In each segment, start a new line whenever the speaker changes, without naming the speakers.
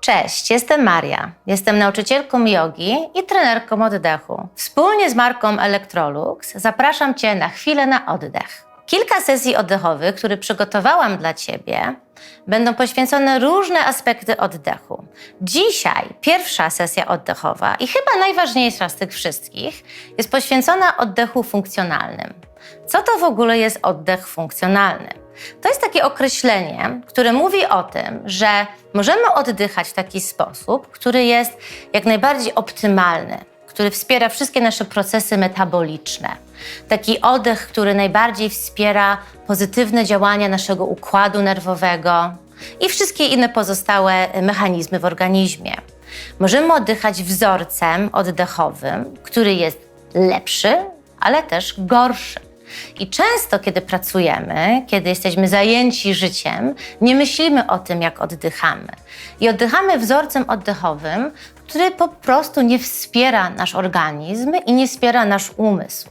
Cześć, jestem Maria. Jestem nauczycielką jogi i trenerką oddechu. Wspólnie z marką Electrolux zapraszam Cię na chwilę na oddech. Kilka sesji oddechowych, które przygotowałam dla Ciebie, będą poświęcone różne aspekty oddechu. Dzisiaj pierwsza sesja oddechowa i chyba najważniejsza z tych wszystkich jest poświęcona oddechu funkcjonalnym. Co to w ogóle jest oddech funkcjonalny? To jest takie określenie, które mówi o tym, że możemy oddychać w taki sposób, który jest jak najbardziej optymalny, który wspiera wszystkie nasze procesy metaboliczne. Taki oddech, który najbardziej wspiera pozytywne działania naszego układu nerwowego i wszystkie inne pozostałe mechanizmy w organizmie. Możemy oddychać wzorcem oddechowym, który jest lepszy, ale też gorszy. I często, kiedy pracujemy, kiedy jesteśmy zajęci życiem, nie myślimy o tym, jak oddychamy. I oddychamy wzorcem oddechowym, który po prostu nie wspiera nasz organizm i nie wspiera nasz umysł.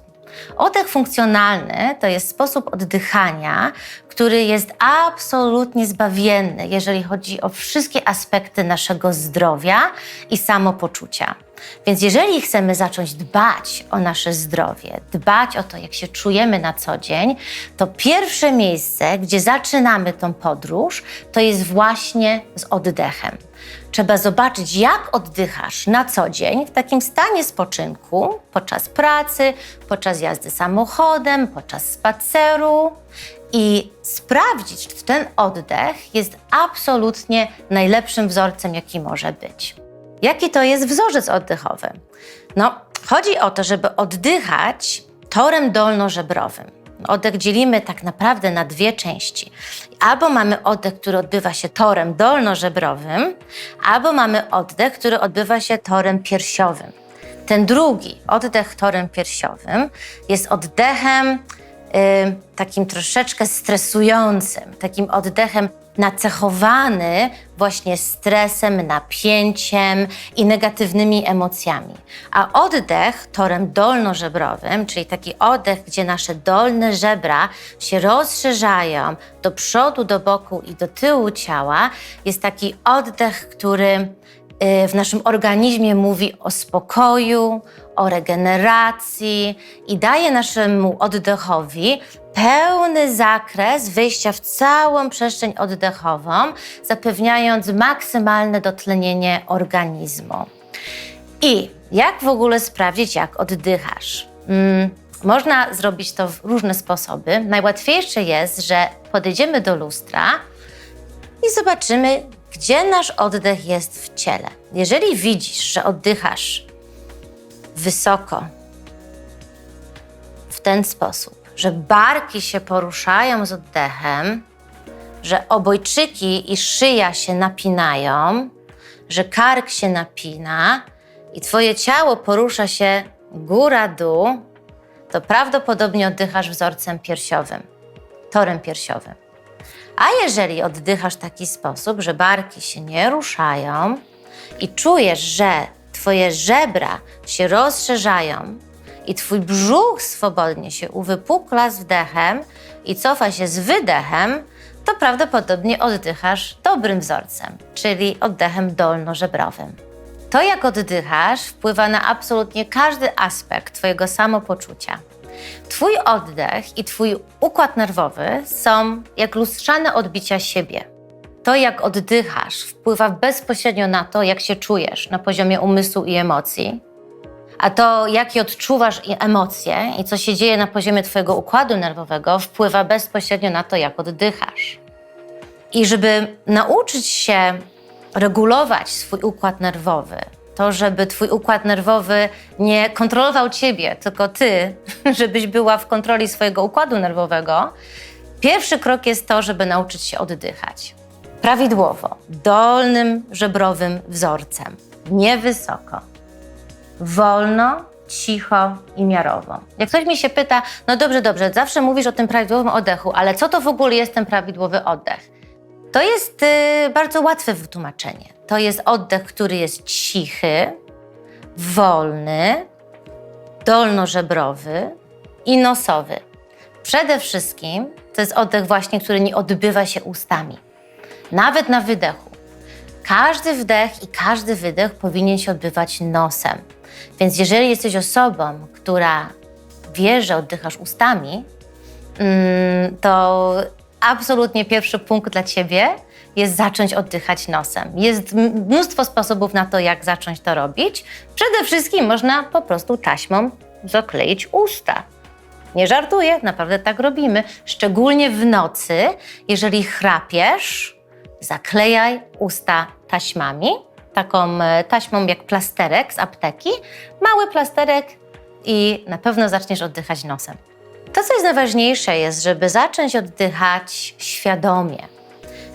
Oddech funkcjonalny to jest sposób oddychania, który jest absolutnie zbawienny, jeżeli chodzi o wszystkie aspekty naszego zdrowia i samopoczucia. Więc jeżeli chcemy zacząć dbać o nasze zdrowie, dbać o to, jak się czujemy na co dzień, to pierwsze miejsce, gdzie zaczynamy tą podróż, to jest właśnie z oddechem. Trzeba zobaczyć, jak oddychasz na co dzień w takim stanie spoczynku, podczas pracy, podczas jazdy samochodem, podczas spaceru i sprawdzić, czy ten oddech jest absolutnie najlepszym wzorcem, jaki może być. Jaki to jest wzorzec oddechowy? Chodzi o to, żeby oddychać torem dolnożebrowym. Oddech dzielimy tak naprawdę na dwie części. Albo mamy oddech, który odbywa się torem dolnożebrowym, albo mamy oddech, który odbywa się torem piersiowym. Ten drugi, oddech torem piersiowym, jest oddechem takim troszeczkę stresującym, takim oddechem nacechowany właśnie stresem, napięciem i negatywnymi emocjami. A oddech torem dolnożebrowym, czyli taki oddech, gdzie nasze dolne żebra się rozszerzają do przodu, do boku i do tyłu ciała, jest taki oddech, który w naszym organizmie mówi o spokoju, o regeneracji i daje naszemu oddechowi pełny zakres wyjścia w całą przestrzeń oddechową, zapewniając maksymalne dotlenienie organizmu. I jak w ogóle sprawdzić, jak oddychasz? Można zrobić to w różne sposoby. Najłatwiejsze jest, że podejdziemy do lustra i zobaczymy, gdzie nasz oddech jest w ciele. Jeżeli widzisz, że oddychasz wysoko, w ten sposób, że barki się poruszają z oddechem, że obojczyki i szyja się napinają, że kark się napina i Twoje ciało porusza się góra-dół, to prawdopodobnie oddychasz wzorcem piersiowym, torem piersiowym. A jeżeli oddychasz w taki sposób, że barki się nie ruszają i czujesz, że Twoje żebra się rozszerzają i Twój brzuch swobodnie się uwypukla z wdechem i cofa się z wydechem, to prawdopodobnie oddychasz dobrym wzorcem, czyli oddechem dolnożebrowym. To, jak oddychasz, wpływa na absolutnie każdy aspekt Twojego samopoczucia. Twój oddech i Twój układ nerwowy są jak lustrzane odbicia siebie. To, jak oddychasz, wpływa bezpośrednio na to, jak się czujesz na poziomie umysłu i emocji. A to, jakie odczuwasz emocje i co się dzieje na poziomie Twojego układu nerwowego, wpływa bezpośrednio na to, jak oddychasz. I żeby nauczyć się regulować swój układ nerwowy, to, żeby Twój układ nerwowy nie kontrolował Ciebie, tylko Ty, żebyś była w kontroli swojego układu nerwowego, pierwszy krok jest to, żeby nauczyć się oddychać. Prawidłowo, dolnym żebrowym wzorcem, niewysoko, wolno, cicho i miarowo. Jak ktoś mi się pyta, no dobrze, zawsze mówisz o tym prawidłowym oddechu, ale co to w ogóle jest ten prawidłowy oddech? To jest bardzo łatwe wytłumaczenie. To jest oddech, który jest cichy, wolny, dolnożebrowy i nosowy. Przede wszystkim to jest oddech właśnie, który nie odbywa się ustami. Nawet na wydechu. Każdy wdech i każdy wydech powinien się odbywać nosem. Więc jeżeli jesteś osobą, która wie, że oddychasz ustami, to absolutnie pierwszy punkt dla Ciebie jest zacząć oddychać nosem. Jest mnóstwo sposobów na to, jak zacząć to robić. Przede wszystkim można po prostu taśmą zakleić usta. Nie żartuję, naprawdę tak robimy. Szczególnie w nocy, jeżeli chrapiesz, zaklejaj usta taśmami. Taką taśmą jak plasterek z apteki. Mały plasterek i na pewno zaczniesz oddychać nosem. To, co jest najważniejsze, jest, żeby zacząć oddychać świadomie.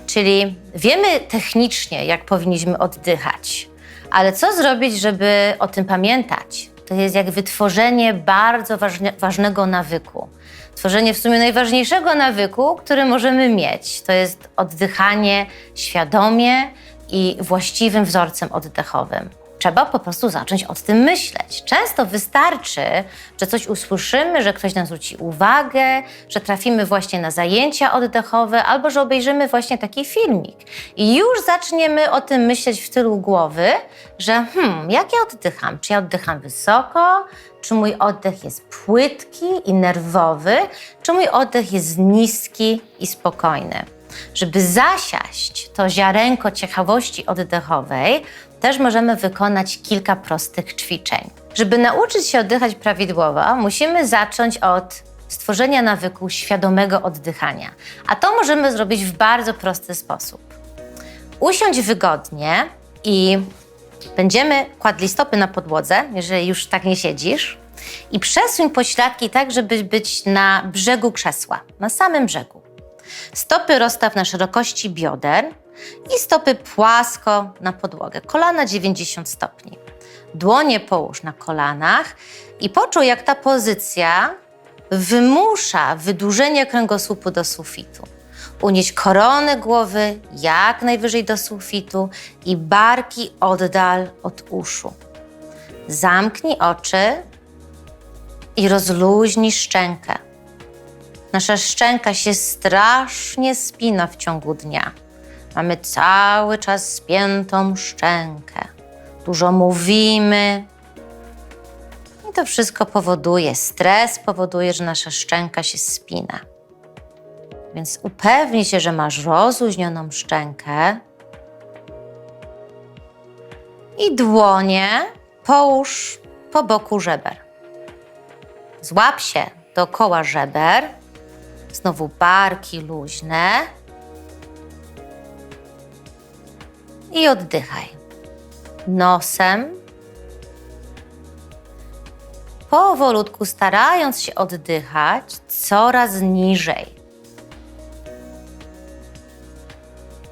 Czyli wiemy technicznie, jak powinniśmy oddychać, ale co zrobić, żeby o tym pamiętać? To jest jak wytworzenie bardzo ważnego nawyku. Tworzenie w sumie najważniejszego nawyku, który możemy mieć. To jest oddychanie świadomie i właściwym wzorcem oddechowym. Trzeba po prostu zacząć o tym myśleć. Często wystarczy, że coś usłyszymy, że ktoś nam zwróci uwagę, że trafimy właśnie na zajęcia oddechowe albo że obejrzymy właśnie taki filmik. I już zaczniemy o tym myśleć w tylu głowy, że jak ja oddycham? Czy ja oddycham wysoko? Czy mój oddech jest płytki i nerwowy? Czy mój oddech jest niski i spokojny? Żeby zasiać to ziarenko ciekawości oddechowej, też możemy wykonać kilka prostych ćwiczeń. Żeby nauczyć się oddychać prawidłowo, musimy zacząć od stworzenia nawyku świadomego oddychania. A to możemy zrobić w bardzo prosty sposób. Usiądź wygodnie i będziemy kładli stopy na podłodze, jeżeli już tak nie siedzisz, i przesuń pośladki tak, żeby być na brzegu krzesła, na samym brzegu. Stopy rozstaw na szerokości bioder i stopy płasko na podłogę. Kolana 90 stopni. Dłonie połóż na kolanach i poczuj, jak ta pozycja wymusza wydłużenie kręgosłupu do sufitu. Unieś koronę głowy jak najwyżej do sufitu i barki oddal od uszu. Zamknij oczy i rozluźnij szczękę. Nasza szczęka się strasznie spina w ciągu dnia. Mamy cały czas spiętą szczękę. Dużo mówimy. I to wszystko powoduje, stres powoduje, że nasza szczęka się spina. Więc upewnij się, że masz rozluźnioną szczękę. I dłonie połóż po boku żeber. Złap się dookoła żeber. Znowu barki luźne. I oddychaj. Nosem. Powolutku starając się oddychać coraz niżej.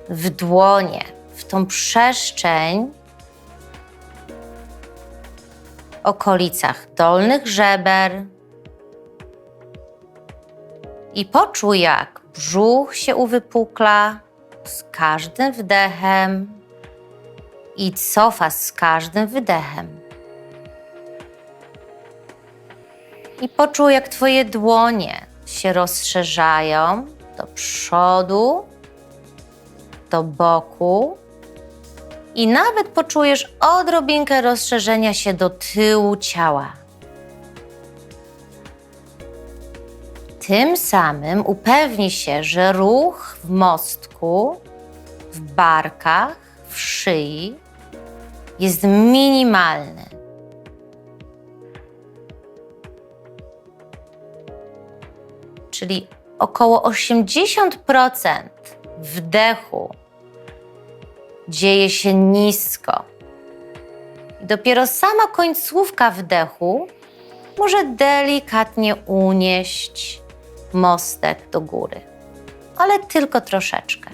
W dłonie, w tą przestrzeń w okolicach dolnych żeber. I poczuj, jak brzuch się uwypukla z każdym wdechem i cofa z każdym wydechem. I poczuj, jak Twoje dłonie się rozszerzają do przodu, do boku i nawet poczujesz odrobinkę rozszerzenia się do tyłu ciała. Tym samym upewnij się, że ruch w mostku, w barkach, w szyi jest minimalny. Czyli około 80% wdechu dzieje się nisko. I dopiero sama końcówka wdechu może delikatnie unieść mostek do góry, ale tylko troszeczkę.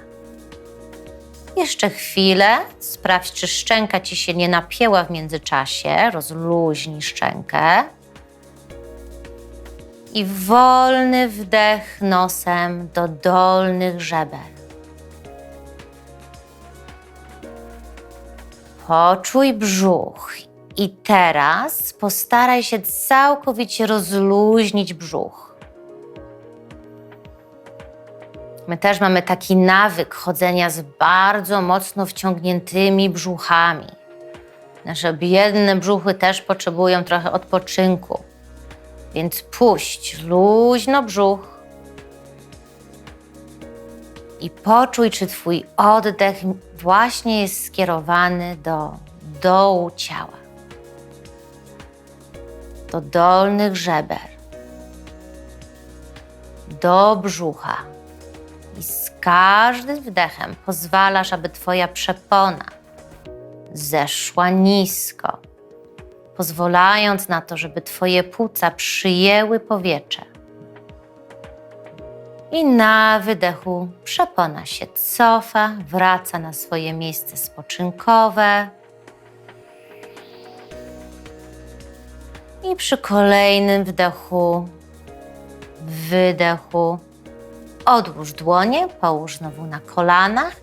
Jeszcze chwilę, sprawdź, czy szczęka Ci się nie napięła w międzyczasie, rozluźnij szczękę. I wolny wdech nosem do dolnych żeber. Poczuj brzuch i teraz postaraj się całkowicie rozluźnić brzuch. My też mamy taki nawyk chodzenia z bardzo mocno wciągniętymi brzuchami. Nasze biedne brzuchy też potrzebują trochę odpoczynku. Więc puść luźno brzuch i poczuj, czy twój oddech właśnie jest skierowany do dołu ciała, do dolnych żeber, do brzucha. I z każdym wdechem pozwalasz, aby twoja przepona zeszła nisko, pozwalając na to, żeby twoje płuca przyjęły powietrze. I na wydechu przepona się cofa, wraca na swoje miejsce spoczynkowe. I przy kolejnym wdechu, wydechu odłóż dłonie, połóż znowu na kolanach,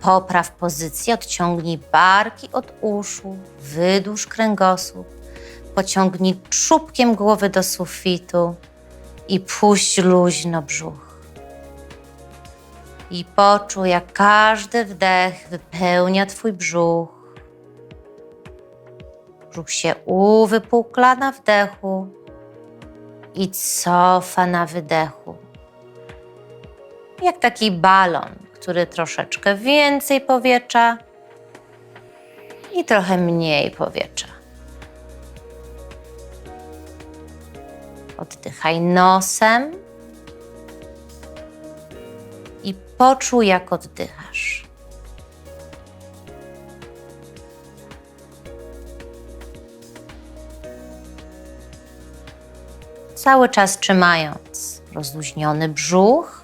popraw pozycję, odciągnij barki od uszu, wydłuż kręgosłup, pociągnij czubkiem głowy do sufitu i puść luźno brzuch. I poczuj, jak każdy wdech wypełnia twój brzuch. Brzuch się uwypukla na wdechu i cofa na wydechu. Jak taki balon, który troszeczkę więcej powietrza i trochę mniej powietrza. Oddychaj nosem i poczuj, jak oddychasz. Cały czas trzymając rozluźniony brzuch,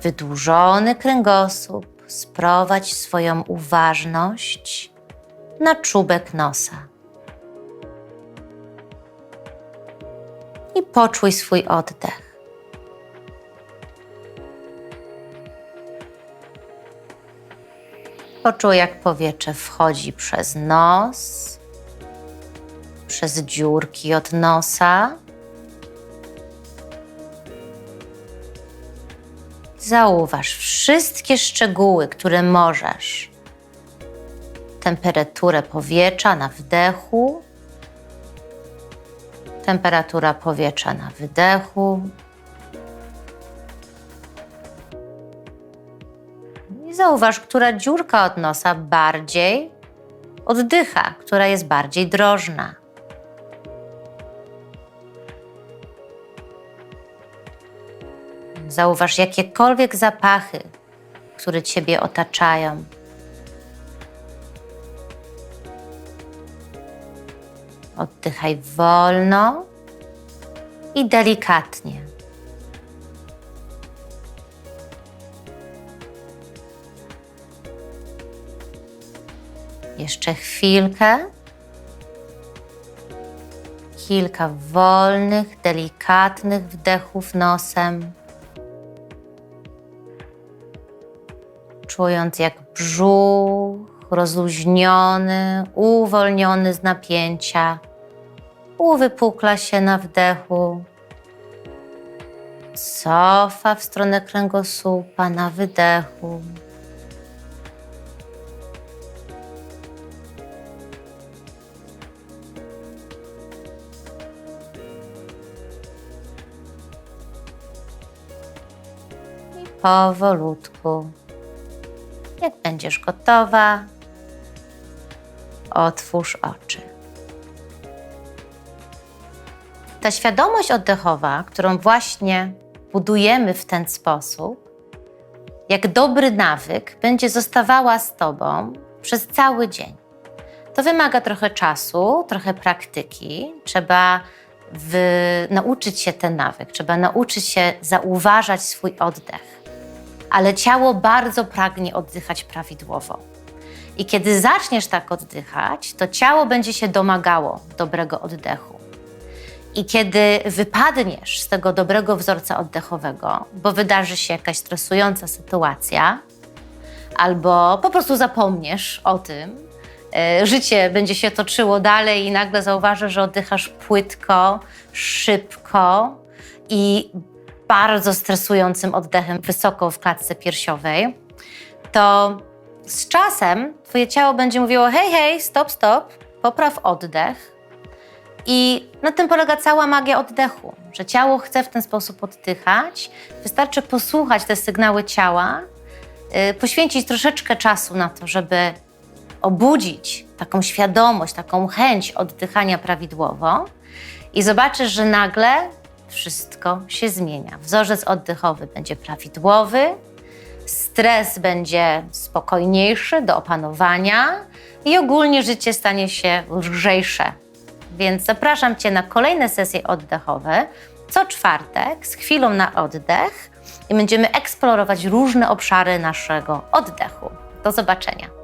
wydłużony kręgosłup, sprowadź swoją uważność na czubek nosa. I poczuj swój oddech. Poczuj, jak powietrze wchodzi przez nos, przez dziurki od nosa. Zauważ wszystkie szczegóły, które możesz. Temperaturę powietrza na wdechu, temperatura powietrza na wydechu. I zauważ, która dziurka od nosa bardziej oddycha, która jest bardziej drożna. Zauważ jakiekolwiek zapachy, które ciebie otaczają. Oddychaj wolno i delikatnie. Jeszcze chwilkę. Kilka wolnych, delikatnych wdechów nosem. Czując, jak brzuch rozluźniony, uwolniony z napięcia, uwypukla się na wdechu, cofa w stronę kręgosłupa na wydechu. I powolutku, jak będziesz gotowa, otwórz oczy. Ta świadomość oddechowa, którą właśnie budujemy w ten sposób, jak dobry nawyk, będzie zostawała z tobą przez cały dzień. To wymaga trochę czasu, trochę praktyki. Trzeba nauczyć się ten nawyk, trzeba nauczyć się zauważać swój oddech. Ale ciało bardzo pragnie oddychać prawidłowo. I kiedy zaczniesz tak oddychać, to ciało będzie się domagało dobrego oddechu. I kiedy wypadniesz z tego dobrego wzorca oddechowego, bo wydarzy się jakaś stresująca sytuacja, albo po prostu zapomniesz o tym, życie będzie się toczyło dalej i nagle zauważysz, że oddychasz płytko, szybko i bardzo stresującym oddechem wysoko w klatce piersiowej, to z czasem twoje ciało będzie mówiło: hej, hej, stop, stop, popraw oddech. I na tym polega cała magia oddechu, że ciało chce w ten sposób oddychać. Wystarczy posłuchać te sygnały ciała, poświęcić troszeczkę czasu na to, żeby obudzić taką świadomość, taką chęć oddychania prawidłowo i zobaczysz, że nagle wszystko się zmienia. Wzorzec oddechowy będzie prawidłowy, stres będzie spokojniejszy do opanowania i ogólnie życie stanie się lżejsze. Więc zapraszam Cię na kolejne sesje oddechowe co czwartek z chwilą na oddech i będziemy eksplorować różne obszary naszego oddechu. Do zobaczenia.